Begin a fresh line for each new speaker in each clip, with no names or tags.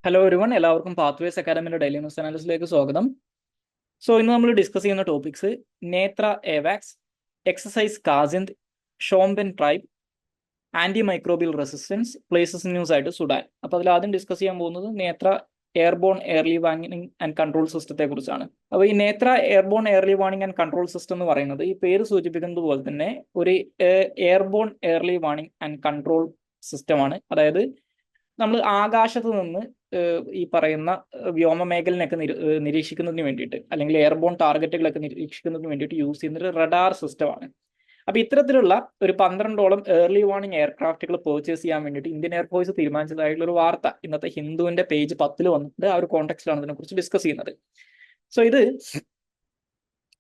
Hello ഒരുവൺ, എല്ലാവർക്കും pathways അക്കാദമിയുടെ daily news അനാലിസിലേക്ക് സ്വാഗതം. ഇന്ന് നമ്മൾ ഡിസ്കസ് ചെയ്യുന്ന ടോപ്പിക്സ് നേത്ര എവാക്സ്, exercise Kazind, Shompen tribe, anti microbial resistance, places news ആയിട്ട് സുഡാൻ. അപ്പോൾ അതിൽ ആദ്യം ഡിസ്കസ് ചെയ്യാൻ പോകുന്നത് Netra airborne early warning and control സിസ്റ്റത്തെ കുറിച്ചാണ്. അപ്പോൾ ഈ Netra airborne early warning and control system എന്ന് പറയുന്നത് ഈ പേര് സൂചിപ്പിക്കുന്നത് പോലെ തന്നെ ഒരു airborne early warning and control സിസ്റ്റമാണ്. അതായത് നമ്മൾ ആകാശത്ത് നിന്ന് ഈ പറയുന്ന വ്യോമമേഖലനൊക്കെ നിരീക്ഷിക്കുന്നതിന് വേണ്ടിയിട്ട്, അല്ലെങ്കിൽ എയർബോൺ ടാർഗറ്റുകളൊക്കെ നിരീക്ഷിക്കുന്നതിന് വേണ്ടിയിട്ട് യൂസ് ചെയ്യുന്ന ഒരു റഡാർ സിസ്റ്റമാണ്. അപ്പൊ ഇത്തരത്തിലുള്ള ഒരു 12ഓളം ഏർലി വാർണിംഗ് എയർക്രാഫ്റ്റുകൾ പർച്ചേസ് ചെയ്യാൻ വേണ്ടിയിട്ട് ഇന്ത്യൻ എയർഫോഴ്സ് തീരുമാനിച്ചതായിട്ടുള്ള ഒരു വാർത്ത ഇന്നത്തെ ഹിന്ദുവിന്റെ പേജ് 10 വന്നിട്ട് ആ ഒരു കോണ്ടെക്സ്റ്റിലാണ് ഇതിനെക്കുറിച്ച് ഡിസ്കസ് ചെയ്യുന്നത്. ഇത്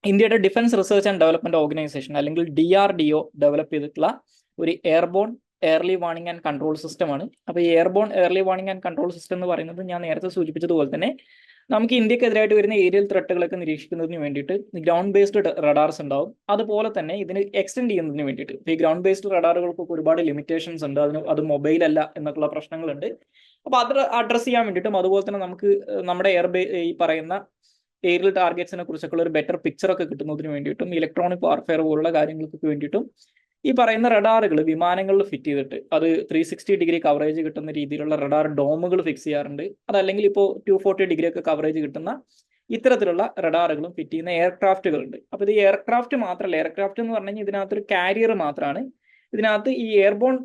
ഇന്ത്യയുടെ defence research and development organisation അല്ലെങ്കിൽ DRDO ഡെവലപ്പ് ചെയ്തിട്ടുള്ള ഒരു airborne early warning and control system ആണ്. അപ്പോൾ ഈ airborne early warning and control system എന്ന് പറയുന്നത് ഞാൻ നേരത്തെ സൂചിപ്പിച്ചതുപോലെ തന്നെ നമുക്ക് ഇന്ത്യക്കെതിരായിട്ട് വരുന്ന ഏരിയൽ ത്രെട്ടുകളൊക്കെ നിരീക്ഷിക്കുന്നതിന് വേണ്ടിയിട്ട് ഗ്രൗണ്ട് ബേസ്ഡ് റഡാർസ് ഉണ്ടാവും. അതുപോലെ തന്നെ ഇതിന് എക്സ്റ്റെൻഡ് ചെയ്യുന്നതിന് വേണ്ടിയിട്ട് ഈ ഗ്രൗണ്ട് ബേസ്ഡ് റഡാറുകൾക്കൊക്കെ ഒരുപാട് ലിമിറ്റേഷൻസ് ഉണ്ട്. അത് മൊബൈൽ അല്ല എന്നൊക്കെയുള്ള പ്രശ്നങ്ങളുണ്ട്. അപ്പോൾ അത് അഡ്രസ് ചെയ്യാൻ വേണ്ടിയിട്ടും അതുപോലെ തന്നെ നമുക്ക് നമ്മുടെ ഈ പറയുന്ന ഏരിയൽ ടാർഗറ്റ്സിനെ കുറിച്ചൊക്കെ ഒരു ബെറ്റർ പിക്ചർ ഒക്കെ കിട്ടുന്നതിന് വേണ്ടിയിട്ടും ഇലക്ട്രോണിക് വാർഫെയർ പോലുള്ള കാര്യങ്ങൾക്കൊക്കെ വേണ്ടിയിട്ടും ഈ പറയുന്ന റഡാറുകൾ വിമാനങ്ങളിൽ ഫിറ്റ് ചെയ്തിട്ട് അത് 360 ഡിഗ്രി കവറേജ് കിട്ടുന്ന രീതിയിലുള്ള റഡാർ ഡോമുകൾ ഫിക്സ് ചെയ്യാറുണ്ട്. അതല്ലെങ്കിൽ ഇപ്പോൾ 240 ഡിഗ്രി ഒക്കെ കവറേജ് കിട്ടുന്ന ഇത്തരത്തിലുള്ള റഡാറുകളും ഫിറ്റ് ചെയ്യുന്ന എയർക്രാഫ്റ്റുകളുണ്ട്. അപ്പോൾ ഇത് എയർക്രാഫ്റ്റ് മാത്രമല്ല, എയർക്രാഫ്റ്റ് എന്ന് പറഞ്ഞു കഴിഞ്ഞാൽ ഇതിനകത്തൊരു കാരിയർ മാത്രമാണ്. ഇതിനകത്ത് ഈ airborne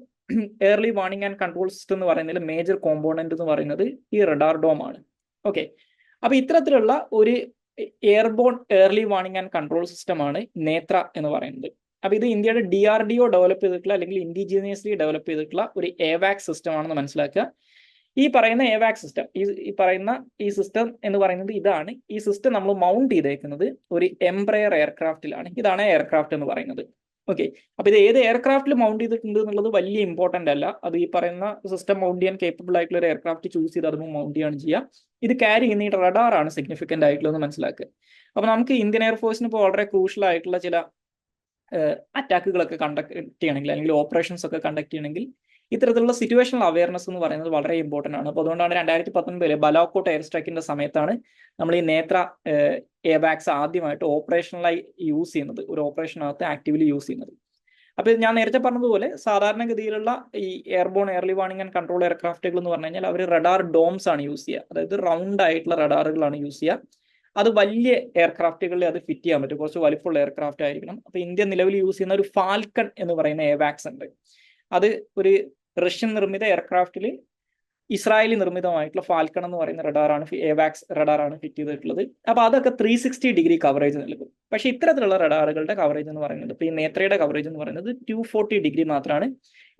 early warning and control system എന്ന് പറയുന്നതിൽ മേജർ കോമ്പോണന്റ് എന്ന് പറയുന്നത് ഈ റഡാർ ഡോം ആണ്. ഓക്കെ, അപ്പൊ ഇത്തരത്തിലുള്ള ഒരു airborne early warning and control സിസ്റ്റമാണ് നേത്ര എന്ന് പറയുന്നത്. അപ്പൊ ഇത് ഇന്ത്യയുടെ DRDO ഡെവലപ്പ് ചെയ്തിട്ടുള്ള അല്ലെങ്കിൽ ഇൻഡിജീനിയസ്ലി ഡെവലപ്പ് ചെയ്തിട്ടുള്ള ഒരു എവാക്സ് സിസ്റ്റം ആണെന്ന് മനസ്സിലാക്കുക. ഈ പറയുന്ന എവാക്സ് സിസ്റ്റം, ഈ പറയുന്ന ഈ സിസ്റ്റം എന്ന് പറയുന്നത് ഇതാണ്. ഈ സിസ്റ്റം നമ്മൾ മൗണ്ട് ചെയ്തേക്കുന്നത് ഒരു എംബ്രയർ എയർക്രാഫ്റ്റിലാണ്. ഇതാണ് എയർക്രാഫ്റ്റ് എന്ന് പറയുന്നത്. ഓക്കെ, അപ്പൊ ഇത് ഏത് എയർക്രാഫ്റ്റിൽ മൗണ്ട് ചെയ്തിട്ടുണ്ട് എന്നുള്ളത് വലിയ ഇമ്പോർട്ടന്റ് അല്ല. അത് ഈ പറയുന്ന സിസ്റ്റം മൗണ്ട് ചെയ്യാൻ കേപ്പബിൾ ആയിട്ടുള്ള ഒരു എയർക്രാഫ്റ്റ് ചൂസ് ചെയ്ത് അതും മൗണ്ട് ചെയ്യാണ് ചെയ്യുക. ഇത് ക്യാരി ചെയ്യുന്ന ഈ റഡാർ ആണ് സിഗ്നിഫിക്കന്റ് ആയിട്ടുള്ളത് മനസ്സിലാക്കുക. അപ്പൊ നമുക്ക് ഇന്ത്യൻ എയർഫോഴ്സിന് ഇപ്പോൾ വളരെ ക്രൂഷ്യൽ ആയിട്ടുള്ള ചില അറ്റാക്കുകളൊക്കെ കണ്ടക്ട് ചെയ്യണമെങ്കിൽ അല്ലെങ്കിൽ ഓപ്പറേഷൻസ് ഒക്കെ കണ്ടക്ട് ചെയ്യണമെങ്കിൽ ഇത്തരത്തിലുള്ള സിറ്റുവേഷണൽ അവയർനെസ് എന്ന് പറയുന്നത് വളരെ ഇമ്പോർട്ടൻ്റ് ആണ്. അപ്പോൾ അതുകൊണ്ടാണ് 2019 ബലാക്കോട്ട് എയർ സ്ട്രൈക്കിന്റെ സമയത്താണ് നമ്മൾ ഈ നേത്ര എവാക്സ് ആദ്യമായിട്ട് ഓപ്പറേഷണലായി യൂസ് ചെയ്യുന്നത്, ഒരു ഓപ്പറേഷനകത്ത് ആക്റ്റീവ്ലി യൂസ് ചെയ്യുന്നത്. അപ്പോൾ ഞാൻ നേരത്തെ പറഞ്ഞതുപോലെ സാധാരണഗതിയിലുള്ള ഈ airborne early warning and control എയർക്രാഫ്റ്റുകൾ എന്ന് പറഞ്ഞു കഴിഞ്ഞാൽ അവർ റഡാർ ഡോംസ് ആണ് യൂസ് ചെയ്യുക. അതായത് റൗണ്ട് ആയിട്ടുള്ള റഡാറുകളാണ് യൂസ് ചെയ്യുക. അത് വലിയ എയർക്രാഫ്റ്റുകളിൽ അത് ഫിറ്റ് ചെയ്യാൻ പറ്റും, കുറച്ച് വലിപ്പമുള്ള എയർക്രാഫ്റ്റ് ആയിരിക്കണം. അപ്പൊ ഇന്ത്യ നിലവിൽ യൂസ് ചെയ്യുന്ന ഒരു ഫാൽക്കൺ എന്ന് പറയുന്ന എവാക്സ് ഉണ്ട്. അത് ഒരു റഷ്യൻ നിർമ്മിത എയർക്രാഫ്റ്റിൽ ഇസ്രായേലി നിർമ്മിതമായിട്ടുള്ള ഫാൽക്കൺ എന്ന് പറയുന്ന റഡാറാണ്, എവാക്സ് റഡാറാണ് ഫിറ്റ് ചെയ്തിട്ടുള്ളത്. അപ്പൊ അതൊക്കെ 360 ഡിഗ്രി കവറേജ് നൽകും. പക്ഷെ ഇത്തരത്തിലുള്ള റഡാറുകളുടെ കവറേജ് എന്ന് പറയുന്നത്, ഇപ്പൊ ഈ നേത്രയുടെ കവറേജ് എന്ന് പറയുന്നത് 240 ഡിഗ്രി മാത്രമാണ്.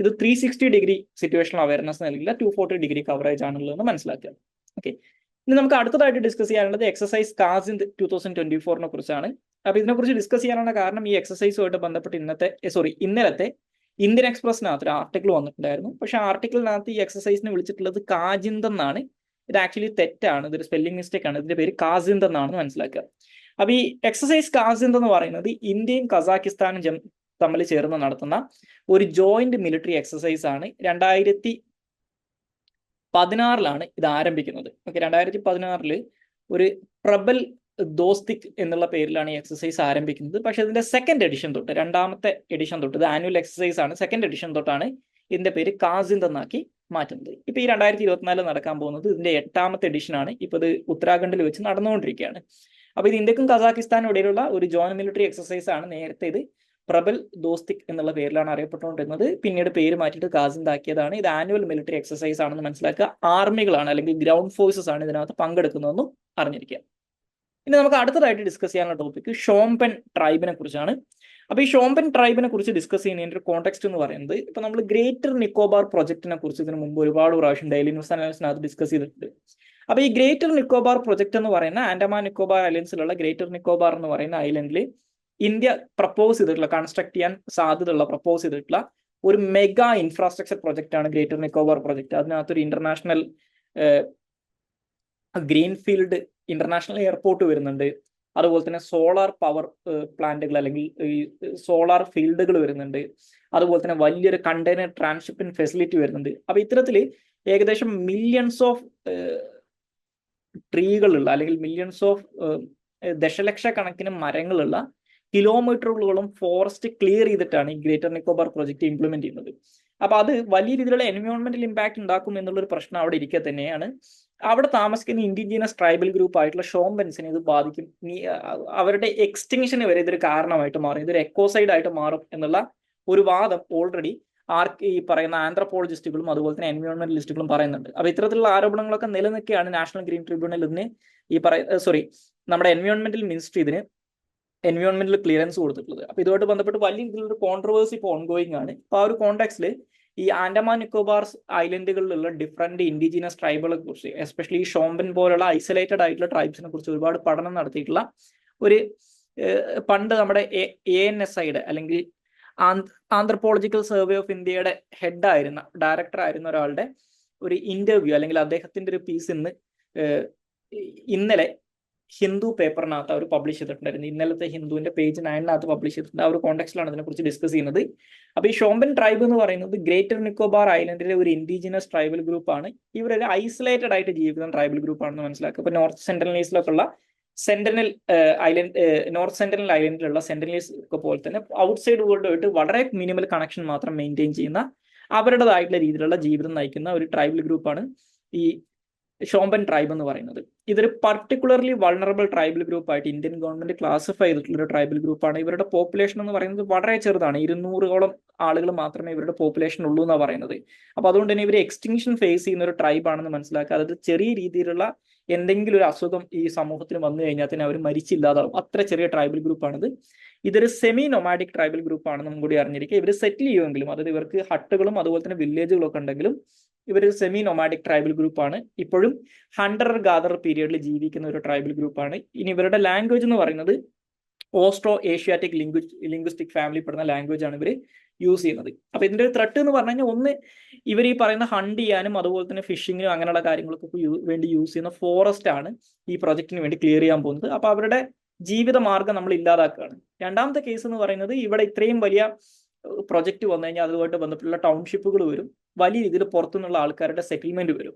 ഇത് 360 ഡിഗ്രി സിറ്റുവേഷണൽ അവയർനെസ് നൽകില്ല, 240 ഡിഗ്രി കവറേജ് ആണുള്ളതെന്ന് മനസ്സിലാക്കുക. ഓക്കെ, ഇനി നമുക്ക് അടുത്തതായിട്ട് ഡിസ്കസ് ചെയ്യാനുള്ളത് എക്സസൈസ് കാസിന്ത് 2024 കുറിച്ചാണ്. അപ്പൊ ഇതിനെക്കുറിച്ച് ഡിസ്കസ് ചെയ്യാനുള്ള കാരണം ഈ എക്സസൈസുമായിട്ട് ബന്ധപ്പെട്ട് ഇന്നലത്തെ ഇന്ത്യൻ എക്സ്പ്രസിനകത്ത് ഒരു ആർട്ടിക്കിൾ വന്നിട്ടുണ്ടായിരുന്നു. പക്ഷെ ആർട്ടിക്കിളിനകത്ത് ഈ എക്സസൈസിനെ വിളിച്ചിട്ടുള്ളത് കാജിന്ത് എന്നാണ്. ഇത് ആക്ച്വലി തെറ്റാണ്, ഇതൊരു സ്പെല്ലിംഗ് മിസ്റ്റേക്ക് ആണ്. ഇതിന്റെ പേര് കാസിന്ത് എന്നാണെന്ന് മനസ്സിലാക്കുക. അപ്പൊ ഈ എക്സസൈസ് കാസിന്ത് എന്ന് പറയുന്നത് ഇന്ത്യയും കസാക്കിസ്ഥാനും തമ്മിൽ ചേർന്ന് നടത്തുന്ന ഒരു ജോയിന്റ് മിലിറ്ററി എക്സസൈസ് ആണ്. 2016 ഇത് ആരംഭിക്കുന്നത്. ഓക്കെ, 2016 ഒരു പ്രബൽ ദോസ്തിക് എന്നുള്ള പേരിലാണ് ഈ എക്സസൈസ് ആരംഭിക്കുന്നത്. പക്ഷെ ഇതിന്റെ സെക്കൻഡ് എഡിഷൻ തൊട്ട്, രണ്ടാമത്തെ എഡിഷൻ തൊട്ട്, ഇത് ആനുവൽ എക്സസൈസ് ആണ്, സെക്കൻഡ് എഡിഷൻ തൊട്ടാണ് ഇതിന്റെ പേര് കാസിന്ത് എന്നാക്കി മാറ്റുന്നത്. ഇപ്പൊ ഈ 2024 നടക്കാൻ പോകുന്നത് ഇതിന്റെ 8ാമത്തെ എഡിഷൻ ആണ്. ഇപ്പൊ ഇത് ഉത്തരാഖണ്ഡിൽ വെച്ച് നടന്നുകൊണ്ടിരിക്കുകയാണ്. അപ്പൊ ഇത് ഇന്ത്യക്കും കസാക്കിസ്ഥാനും ഇടയിലുള്ള ഒരു ജോയിന്റ് മിലിറ്ററി എക്സസൈസ് ആണ്. നേരത്തെ ഇത് പ്രബൽ ദോസ്തിക് എന്നുള്ള പേരിലാണ് അറിയപ്പെട്ടുകൊണ്ടിരുന്നത്. പിന്നീട് പേര് മാറ്റിയിട്ട് കാസിന്ത് ആക്കിയതാണ്. ഇത് ആനുവൽ മിലിറ്ററി എക്സസൈസ് ആണെന്ന് മനസ്സിലാക്കുക. ആർമികളാണ് അല്ലെങ്കിൽ ഗ്രൗണ്ട് ഫോഴ്സസ് ആണ് ഇതിനകത്ത് പങ്കെടുക്കുന്നതെന്നും അറിഞ്ഞിരിക്കുക. ഇനി നമുക്ക് അടുത്തതായിട്ട് ഡിസ്കസ് ചെയ്യാനുള്ള ടോപ്പിക് ഷോംപെൻ ട്രൈബിനെ കുറിച്ചാണ്. അപ്പൊ ഈ ഷോംപെൻ ട്രൈബിനെ കുറിച്ച് ഡിസ്കസ് ചെയ്യുന്നതിന്റെ ഒരു കോണ്ടെക്സ്റ്റ് എന്ന് പറയുന്നത്, ഇപ്പൊ നമ്മൾ ഗ്രേറ്റർ നിക്കോബാർ പ്രൊജക്ടിനെ കുറിച്ച് ഇതിനു മുമ്പ് ഒരുപാട് പ്രാവശ്യം ഡെയിലി ന്യൂസ് അനാലിസിനകത്ത് ഡിസ്കസ് ചെയ്തിട്ടുണ്ട്. അപ്പൊ ഈ ഗ്രേറ്റർ നിക്കോബാർ പ്രൊജക്ട് എന്ന് പറയുന്ന ആൻഡമാൻ നിക്കോബാർ ഐലൻഡ്സിലുള്ള ഗ്രേറ്റർ നിക്കോബാർ എന്ന് പറയുന്ന ഐലൻഡിൽ ഇന്ത്യ പ്രപ്പോസ് ചെയ്തിട്ടുള്ള, കൺസ്ട്രക്ട് ചെയ്യാൻ സാധ്യതയുള്ള പ്രപ്പോസ് ചെയ്തിട്ടുള്ള ഒരു മെഗാ ഇൻഫ്രാസ്ട്രക്ചർ പ്രൊജക്ട് ആണ് ഗ്രേറ്റർ നിക്കോബാർ പ്രൊജക്ട്. അതിനകത്തൊരു ഇന്റർനാഷണൽ ഗ്രീൻഫീൽഡ് ഇന്റർനാഷണൽ എയർപോർട്ട് വരുന്നുണ്ട്. അതുപോലെ തന്നെ സോളാർ പവർ പ്ലാന്റുകൾ അല്ലെങ്കിൽ ഈ സോളാർ ഫീൽഡുകൾ വരുന്നുണ്ട്. അതുപോലെ തന്നെ വലിയൊരു കണ്ടെയ്നർ ട്രാൻസ്ഷിപ്പിംഗ് ഫെസിലിറ്റി വരുന്നുണ്ട്. അപ്പൊ ഇത്തരത്തിൽ ഏകദേശം മില്യൺസ് ഓഫ് ട്രീകളുള്ള അല്ലെങ്കിൽ മില്യൺസ് ഓഫ് ദശലക്ഷക്കണക്കിന് മരങ്ങളുള്ള കിലോമീറ്ററുകളോളം ഫോറസ്റ്റ് ക്ലിയർ ചെയ്തിട്ടാണ് ഈ ഗ്രേറ്റർ നിക്കോബാർ പ്രോജക്റ്റ് ഇംപ്ലിമെന്റ് ചെയ്യുന്നത്. അപ്പൊ അത് വലിയ രീതിയിലുള്ള എൻവയോൺമെന്റൽ ഇമ്പാക്ട് ഉണ്ടാക്കും എന്നുള്ളൊരു പ്രശ്നം അവിടെ ഇരിക്കെ തന്നെയാണ് അവിടെ താമസിക്കുന്ന ഇൻഡിജിനസ് ട്രൈബൽ ഗ്രൂപ്പ് ആയിട്ടുള്ള ഷോംബൻസിനെ ഇത് ബാധിക്കും. അവരുടെ എക്സ്റ്റിങ്ഷന് വരെ ഇതൊരു കാരണമായിട്ട് മാറും, ഇതൊരു എക്കോസൈഡ് ആയിട്ട് മാറും എന്നുള്ള ഒരു വാദം ഓൾറെഡി ഈ പറയുന്ന ആന്ത്രപ്പോളജിസ്റ്റുകളും അതുപോലെ തന്നെ എൻവയോൺമെന്റലിസ്റ്റുകളും പറയുന്നുണ്ട്. അപ്പൊ ഇത്തരത്തിലുള്ള ആരോപണങ്ങളൊക്കെ നിലനിൽക്കുകയാണ് നാഷണൽ ഗ്രീൻ ട്രിബ്യൂണൽ ഇതിന് നമ്മുടെ എൻവയോൺമെന്റൽ മിനിസ്ട്രി ഇതിന് എൻവയോൺമെന്റൽ ക്ലിയറൻസ് കൊടുത്തിട്ടുള്ളത്. അപ്പൊ ഇതുമായിട്ട് ബന്ധപ്പെട്ട് വലിയ രീതിയിലുള്ള കോൺട്രവേഴ്സി ഇപ്പോൾ ഓൺഗോയിങ് ആണ്. അപ്പൊ ആ ഒരു കോൺടാക്സിൽ ഈ ആൻഡമാൻ നിക്കോബാർ ഐലൻഡുകളിലുള്ള ഡിഫറെന്റ് ഇൻഡിജിനസ് ട്രൈബുകളെ കുറിച്ച്, എസ്പെഷ്യലി ഷോംബൻ പോലുള്ള ഐസൊലേറ്റഡ് ആയിട്ടുള്ള ട്രൈബ്സിനെ കുറിച്ച് ഒരുപാട് പഠനം നടത്തിയിട്ടുള്ള ഒരു പണ്ട് നമ്മുടെ ANSIയുടെ അല്ലെങ്കിൽ ആന്ത്രപ്പോളജിക്കൽ സർവേ ഓഫ് ഇന്ത്യയുടെ ഹെഡായിരുന്ന ഡയറക്ടർ ആയിരുന്ന ഒരാളുടെ ഒരു ഇന്റർവ്യൂ അല്ലെങ്കിൽ അദ്ദേഹത്തിന്റെ ഒരു പീസ് ഇന്നലെ ഹിന്ദു പേപ്പറിനകത്ത് അവർ പബ്ലിഷ് ചെയ്തിട്ടുണ്ടായിരുന്നു. ഇന്നലത്തെ ഹിന്ദുവിന്റെ പേജ് 9 പബ്ലിഷ് ചെയ്തിട്ടുണ്ട്. ആ ഒരു കോണ്ടെക്സ്റ്റിലാണ് ഇതിനെക്കുറിച്ച് ഡിസ്കസ് ചെയ്യുന്നത്. അപ്പൊ ഈ ഷോംബൻ ട്രൈബ് എന്ന് പറയുന്നത് ഗ്രേറ്റർ നിക്കോബാർ ഐലൻഡിലെ ഒരു ഇൻഡിജിനസ് ട്രൈബൽ ഗ്രൂപ്പാണ്. ഇവരൊരു ഐസൊലേറ്റഡ് ആയിട്ട് ജീവിക്കുന്ന ട്രൈബൽ ഗ്രൂപ്പാണെന്ന് മനസ്സിലാക്കുക. ഇപ്പൊ നോർത്ത് സെൻട്രലീസിലൊക്കെ ഉള്ള നോർത്ത് സെൻട്രൽ ഐലൻഡിലുള്ള സെന്റനലീസ് ഒക്കെ പോലെ തന്നെ ഔട്ട്സൈഡ് വേൾഡുമായിട്ട് വളരെ മിനിമൽ കണക്ഷൻ മാത്രം മെയിൻറ്റെയിൻ ചെയ്യുന്ന അവരുടേതായിട്ടുള്ള രീതിയിലുള്ള ജീവിതം നയിക്കുന്ന ഒരു ട്രൈബൽ ഗ്രൂപ്പാണ് ഈ ഷോംബൻ ട്രൈബ് എന്ന് പറയുന്നത്. ഇതൊരു പർട്ടിക്കുലർലി വൾണറബിൾ ട്രൈബൽ ഗ്രൂപ്പായിട്ട് ഇന്ത്യൻ ഗവൺമെന്റ് ക്ലാസിഫൈ ചെയ്തിട്ടുള്ള ഒരു ട്രൈബൽ ഗ്രൂപ്പാണ്. ഇവരുടെ പോപ്പുലേഷൻ എന്ന് പറയുന്നത് വളരെ ചെറുതാണ്, 200ഓളം ആളുകൾ മാത്രമേ ഇവരുടെ പോപ്പുലേഷൻ ഉള്ളൂ എന്നാണ് പറയുന്നത്. അപ്പൊ അതുകൊണ്ട് തന്നെ ഇവർ എക്സ്റ്റിങ്ഷൻ ഫേസ് ചെയ്യുന്ന ഒരു ട്രൈബാണെന്ന് മനസ്സിലാക്കുക. അതായത് ചെറിയ രീതിയിലുള്ള എന്തെങ്കിലും ഒരു അസുഖം ഈ സമൂഹത്തിന് വന്നു കഴിഞ്ഞാൽ തന്നെ അവർ മരിച്ചില്ലാതാവും, അത്ര ചെറിയ ട്രൈബൽ ഗ്രൂപ്പാണിത്. ഇതൊരു സെമി നൊമാഡിക് ട്രൈബൽ ഗ്രൂപ്പാണെന്നും കൂടി അറിഞ്ഞിരിക്കുക. ഇവർ സെറ്റിൽ ചെയ്യുമെങ്കിലും, അതായത് ഇവർക്ക് ഹട്ടുകളും അതുപോലെ തന്നെ വില്ലേജുകളും ഒക്കെ ഉണ്ടെങ്കിലും ഇവരൊരു സെമി നൊമാഡിക് ട്രൈബൽ ഗ്രൂപ്പാണ്. ഇപ്പോഴും ഹണ്ടർ ഗാദർ പീരിയഡിൽ ജീവിക്കുന്ന ഒരു ട്രൈബൽ ഗ്രൂപ്പാണ്. ഇനി ഇവരുടെ ലാംഗ്വേജ് എന്ന് പറയുന്നത് ഓസ്ട്രോ ഏഷ്യാറ്റിക് ലിംഗ്വിസ്റ്റിക് ഫാമിലി പെടുന്ന ലാംഗ്വേജ് ആണ് ഇവർ യൂസ് ചെയ്യുന്നത്. അപ്പൊ ഇതിന്റെ ഒരു ത്രെട്ട് എന്ന് പറഞ്ഞു കഴിഞ്ഞാൽ, ഒന്ന് ഇവർ ഈ പറയുന്ന ഹണ്ട് ചെയ്യാനും അതുപോലെ തന്നെ ഫിഷിങ്ങിനും അങ്ങനെയുള്ള കാര്യങ്ങൾക്കൊക്കെ വേണ്ടി യൂസ് ചെയ്യുന്ന ഫോറസ്റ്റ് ആണ് ഈ പ്രൊജക്ടിന് വേണ്ടി ക്ലിയർ ചെയ്യാൻ പോകുന്നത്. അപ്പൊ അവരുടെ ജീവിത മാർഗം നമ്മൾ ഇല്ലാതാക്കുകയാണ്. രണ്ടാമത്തെ കേസ് എന്ന് പറയുന്നത്, ഇവിടെ ഇത്രയും വലിയ പ്രൊജക്ട് വന്നു കഴിഞ്ഞാൽ അതുമായിട്ട് ബന്ധപ്പെട്ടുള്ള ടൗൺഷിപ്പുകൾ വരും, വലിയ രീതിയിൽ പുറത്തുനിന്നുള്ള ആൾക്കാരുടെ സെറ്റിൽമെന്റ് വരും.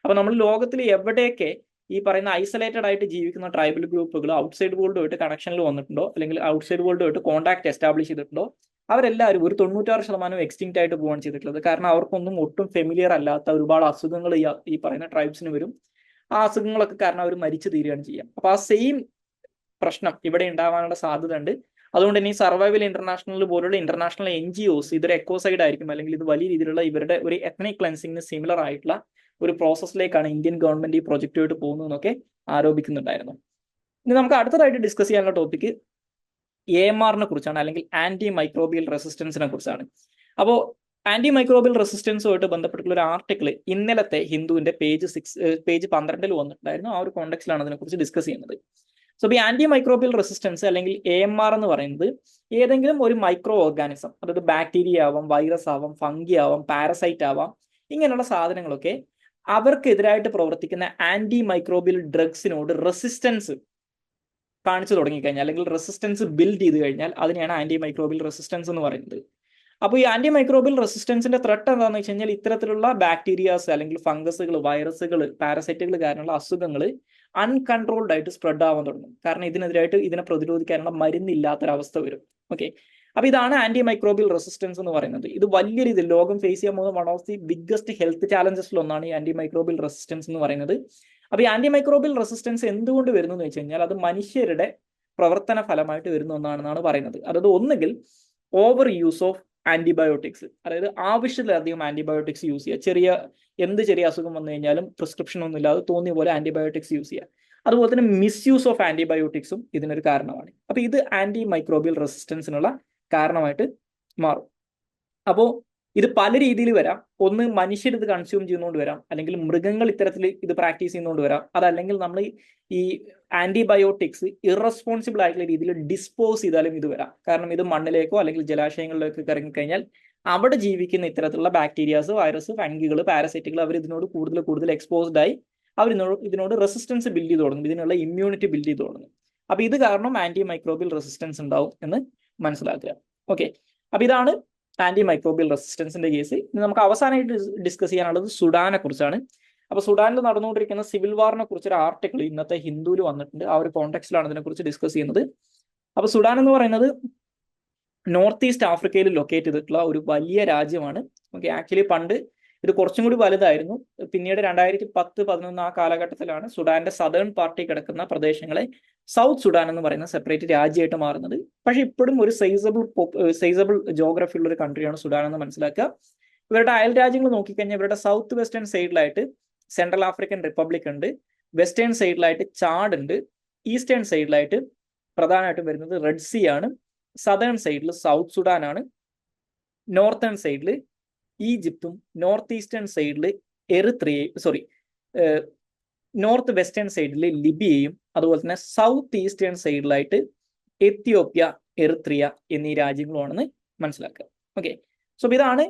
അപ്പൊ നമ്മൾ ലോകത്തിൽ എവിടെയൊക്കെ ഈ പറയുന്ന ഐസൊലേറ്റഡ് ആയിട്ട് ജീവിക്കുന്ന ട്രൈബൽ ഗ്രൂപ്പുകൾ ഔട്ട്സൈഡ് വേൾഡുമായിട്ട് കണക്ഷനിൽ വന്നിട്ടുണ്ടോ അല്ലെങ്കിൽ ഔട്ട്സൈഡ് വേൾഡുമായിട്ട് കോൺടാക്ട് എസ്റ്റാബ്ലിഷ് ചെയ്തിട്ടുണ്ടോ, അവരെല്ലാവരും ഒരു 96% എക്സ്റ്റിങ്ക്റ്റ് ആയിട്ട് പോകാൻ ചെയ്തിട്ടുള്ളത്. കാരണം അവർക്കൊന്നും ഒട്ടും ഫെമിലിയർ അല്ലാത്ത ഒരുപാട് അസുഖങ്ങൾ ഈ പറയുന്ന ട്രൈബ്സിന് വരും. ആ അസുഖങ്ങളൊക്കെ കാരണം അവർ മരിച്ചു തീരുകയാണ് ചെയ്യുക. അപ്പൊ ആ സെയിം പ്രശ്നം ഇവിടെ ഉണ്ടാവാനുള്ള സാധ്യത ഉണ്ട്. അതുകൊണ്ട് തന്നെ ഈ സർവൈവൽ ഇന്റർനാഷണൽ പോലുള്ള ഇന്റർനാഷണൽ NGOs ഇതൊരു എക്കോസൈഡ് ആയിരിക്കും, അല്ലെങ്കിൽ ഇത് വലിയ രീതിയിലുള്ള ഇവരുടെ ഒരു എത്നിക് ക്ലെൻസിങ്ങിന് സിമിലർ ആയിട്ടുള്ള ഒരു പ്രോസസ്സിലേക്കാണ് ഇന്ത്യൻ ഗവൺമെന്റ് ഈ പ്രൊജക്റ്റുമായിട്ട് പോകുന്നതെന്നൊക്കെ ആരോപിക്കുന്നുണ്ടായിരുന്നു. ഇനി നമുക്ക് അടുത്തതായിട്ട് ഡിസ്കസ് ചെയ്യാനുള്ള ടോപ്പിക് AMRനെ കുറിച്ചാണ്, അല്ലെങ്കിൽ ആന്റി മൈക്രോബിയൽ റെസിസ്റ്റൻസിനെ കുറിച്ചാണ്. അപ്പോൾ ആന്റി മൈക്രോബിയൽ റെസിസ്റ്റൻസുമായിട്ട് ബന്ധപ്പെട്ടുള്ള ഒരു ആർട്ടിക്കിൾ ഇന്നലത്തെ ഹിന്ദുവിന്റെ പേജ് 12 വന്നിട്ടുണ്ടായിരുന്നു. ആ ഒരു കോണ്ടെക്സ്റ്റിലാണ് അതിനെക്കുറിച്ച് ഡിസ്കസ് ചെയ്യുന്നത്. സോ ഈ ആന്റി മൈക്രോബിയൽ റെസിസ്റ്റൻസ് അല്ലെങ്കിൽ AMR എന്ന് പറയുന്നത് ഏതെങ്കിലും ഒരു മൈക്രോ ഓർഗാനിസം, അതായത് ബാക്ടീരിയ ആവാം, വൈറസ് ആവാം, ഫംഗി ആവാം, പാരസൈറ്റ് ആവാം, ഇങ്ങനെയുള്ള സാധനങ്ങളൊക്കെ അവർക്കെതിരായിട്ട് പ്രവർത്തിക്കുന്ന ആന്റി മൈക്രോബിയൽ ഡ്രഗ്സിനോട് റെസിസ്റ്റൻസ് കാണിച്ചു തുടങ്ങിക്കഴിഞ്ഞാൽ അല്ലെങ്കിൽ റെസിസ്റ്റൻസ് ബിൽഡ് ചെയ്ത് കഴിഞ്ഞാൽ അതിനെയാണ് ആന്റി മൈക്രോബിയൽ റെസിസ്റ്റൻസ് എന്ന് പറയുന്നത്. അപ്പോൾ ഈ ആന്റി മൈക്രോബിയൽ റെസിസ്റ്റൻസിന്റെ ത്രെട്ട് എന്താണെന്ന് വെച്ച് കഴിഞ്ഞാൽ, ഇത്തരത്തിലുള്ള ബാക്ടീരിയാസ് അല്ലെങ്കിൽ ഫംഗസുകൾ, വൈറസുകൾ, പാരസൈറ്റുകൾ കാരണമുള്ള അസുഖങ്ങൾ അൺകൺട്രോൾഡ് ആയിട്ട് സ്പ്രെഡ് ആവാൻ തുടങ്ങും. കാരണം ഇതിനെ പ്രതിരോധിക്കാനുള്ള മരുന്നില്ലാത്തൊരവസ്ഥ വരും. ഓക്കെ, അപ്പൊ ഇതാണ് ആന്റി മൈക്രോബിയൽ റെസിസ്റ്റൻസ് എന്ന് പറയുന്നത്. ഇത് വലിയ രീതിയിൽ ലോകം ഫേസ് ചെയ്യാൻ പോകുന്ന one of the biggest health ചാലഞ്ചസിൽ ഒന്നാണ് ഈ ആന്റി മൈക്രോബിയൽ റെസിസ്റ്റൻസ് എന്ന് പറയുന്നത്. അപ്പൊ ഈ ആന്റി മൈക്രോബിയൽ റെസിസ്റ്റൻസ് എന്തുകൊണ്ട് വരുന്നു എന്ന് വെച്ച് കഴിഞ്ഞാൽ, അത് മനുഷ്യരുടെ പ്രവർത്തന ഫലമായിട്ട് വരുന്ന ഒന്നാണെന്നാണ് പറയുന്നത്. അതായത് ഒന്നുകിൽ ഓവർ യൂസ് ഓഫ് ആന്റിബയോട്ടിക്സ്, അതായത് ആവശ്യത്തിലധികം ആന്റിബയോട്ടിക്സ് യൂസ് ചെയ്യുക. ചെറിയ അസുഖം വന്നു കഴിഞ്ഞാലും പ്രിസ്ക്രിപ്ഷൻ ഒന്നും ഇല്ലാതെ തോന്നിയ പോലെ ആന്റിബയോട്ടിക്സ് യൂസ് ചെയ്യുക. അതുപോലെ തന്നെ മിസ്യൂസ് ഓഫ് ആന്റിബയോട്ടിക്സും ഇതിനൊരു കാരണമാണ്. അപ്പൊ ഇത് ആന്റി മൈക്രോബിയൽ റെസിസ്റ്റൻസിനുള്ള കാരണമായിട്ട് മാറും. അപ്പോൾ ഇത് പല രീതിയിൽ വരാം. ഒന്ന്, മനുഷ്യർ ഇത് കൺസ്യൂം ചെയ്യുന്നതുകൊണ്ട് വരാം, അല്ലെങ്കിൽ മൃഗങ്ങൾ ഇത്തരത്തിൽ ഇത് പ്രാക്ടീസ് ചെയ്യുന്നതുകൊണ്ട് വരാം, അതല്ലെങ്കിൽ നമ്മൾ ഈ ആന്റിബയോട്ടിക്സ് ഇറസ്പോൺസിബിൾ ആയിട്ടുള്ള രീതിയിൽ ഡിസ്പോസ് ചെയ്താലും ഇത് വരാം. കാരണം ഇത് മണ്ണിലേക്കോ അല്ലെങ്കിൽ ജലാശയങ്ങളിലേക്കോ ഇറങ്ങിക്കഴിഞ്ഞാൽ അവിടെ ജീവിക്കുന്ന ഇത്തരത്തിലുള്ള ബാക്ടീരിയാസ്, വൈറസ്, ഫംഗികൾ, പാരസൈറ്റുകൾ അവർ ഇതിനോട് കൂടുതൽ എക്സ്പോസ്ഡ് ആയി അവർ ഇതിനോട് റെസിസ്റ്റൻസ് ബിൽഡ് ചെയ്ത് തുടങ്ങും, ഇതിനുള്ള ഇമ്മ്യൂണിറ്റി ബിൽഡ് ചെയ്ത് തുടങ്ങും. അപ്പൊ ഇത് കാരണം ആന്റി മൈക്രോബിയൽ റെസിസ്റ്റൻസ് ഉണ്ടാവും എന്ന് മനസ്സിലാക്കുക. ഓക്കെ, അപ്പൊ ഇതാണ് ആന്റി മൈക്രോബിയൽ റെസിസ്റ്റൻസിന്റെ കേസ്. ഇനി നമുക്ക് അവസാനമായിട്ട് ഡിസ്കസ് ചെയ്യാനുള്ളത് സുഡാനെ കുറിച്ചാണ്. അപ്പോൾ സുഡാനിൽ നടന്നുകൊണ്ടിരിക്കുന്ന സിവിൽ വാറിനെ കുറിച്ച് ഒരു ആർട്ടിക്കിൾ ഇന്നത്തെ ഹിന്ദുവിൽ വന്നിട്ടുണ്ട്. ആ ഒരു കോണ്ടെക്സ്റ്റിലാണ് ഇതിനെക്കുറിച്ച് ഡിസ്കസ് ചെയ്യുന്നത്. അപ്പോൾ സുഡാൻ എന്ന് പറയുന്നത് നോർത്ത് ഈസ്റ്റ് ആഫ്രിക്കയിൽ ലൊക്കേറ്റ് ചെയ്തിട്ടുള്ള ഒരു വലിയ രാജ്യമാണ്. ഓക്കെ, ആക്ച്വലി പണ്ട് ഇത് കുറച്ചും കൂടി വലുതായിരുന്നു. പിന്നീട് 2010-11 ആ കാലഘട്ടത്തിലാണ് സുഡാന്റെ സദേൺ പാർട്ടി കിടക്കുന്ന പ്രദേശങ്ങളെ സൗത്ത് സുഡാൻ എന്ന് പറയുന്ന സെപ്പറേറ്റ് രാജ്യമായിട്ട് മാറുന്നത്. പക്ഷെ ഇപ്പോഴും ഒരു സൈസബിൾ ജോഗ്രഫി ഉള്ള ഒരു കൺട്രിയാണ് സുഡാൻ എന്ന് മനസ്സിലാക്കുക. ഇവരുടെ അയൽ രാജ്യങ്ങൾ നോക്കിക്കഴിഞ്ഞാൽ ഇവരുടെ സൗത്ത് വെസ്റ്റേൺ സൈഡിലായിട്ട് സെൻട്രൽ ആഫ്രിക്കൻ റിപ്പബ്ലിക് ഉണ്ട്, വെസ്റ്റേൺ സൈഡിലായിട്ട് ചാഡ് ഉണ്ട്, ഈസ്റ്റേൺ സൈഡിലായിട്ട് പ്രധാനമായിട്ടും വരുന്നത് റെഡ് സീ ആണ്, സദേൺ സൈഡിൽ സൗത്ത് സുഡാൻ ആണ്, നോർത്തേൺ സൈഡിൽ ഈജിപ്തും, നോർത്ത് ഈസ്റ്റേൺ സൈഡിൽ നോർത്ത് വെസ്റ്റേൺ സൈഡിൽ ലിബിയയും, അതുപോലെ തന്നെ സൗത്ത് ഈസ്റ്റേൺ സൈഡിലായിട്ട് എത്യോപ്യ, എറിത്രിയ എന്നീ രാജ്യങ്ങളുമാണെന്ന് മനസ്സിലാക്കുക. ഓക്കെ, സോ ഇതാണ്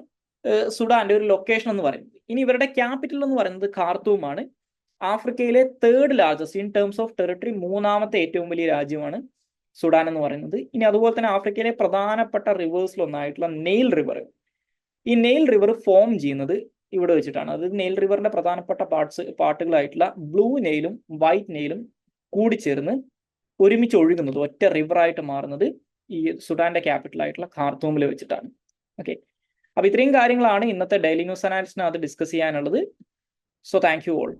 സുഡാന്റെ ഒരു ലൊക്കേഷൻ എന്ന് പറയുന്നത്. ഇനി ഇവരുടെ ക്യാപിറ്റൽ എന്ന് പറയുന്നത് ഖാർത്തൂമാണ്. ആഫ്രിക്കയിലെ 3rd largest in terms of territory, മൂന്നാമത്തെ ഏറ്റവും വലിയ രാജ്യമാണ് സുഡാൻ എന്ന് പറയുന്നത്. ഇനി അതുപോലെ തന്നെ ആഫ്രിക്കയിലെ പ്രധാനപ്പെട്ട റിവേഴ്സിലൊന്നായിട്ടുള്ള നെയിൽ റിവർ, ഈ നെയിൽ റിവർ ഫോം ചെയ്യുന്നത് ഇവിടെ വെച്ചിട്ടാണ്. അത് നെയിൽ റിവറിന്റെ പ്രധാനപ്പെട്ട പാർട്ടുകളായിട്ടുള്ള ബ്ലൂ നെയിലും വൈറ്റ് നെയിലും കൂടിച്ചേർന്ന് ഒരുമിച്ച് ഒഴുകുന്നത്, ഒറ്റ റിവറായിട്ട് മാറുന്നത് ഈ സുഡാന്റെ ക്യാപിറ്റൽ ആയിട്ടുള്ള ഖാർത്തൂമിൽ വെച്ചിട്ടാണ്. ഓക്കെ, അപ്പൊ ഇത്രയും കാര്യങ്ങളാണ് ഇന്നത്തെ ഡെയിലി ന്യൂസ് അനാലിസിനകത്ത് ഡിസ്കസ് ചെയ്യാനുള്ളത്. So thank you all.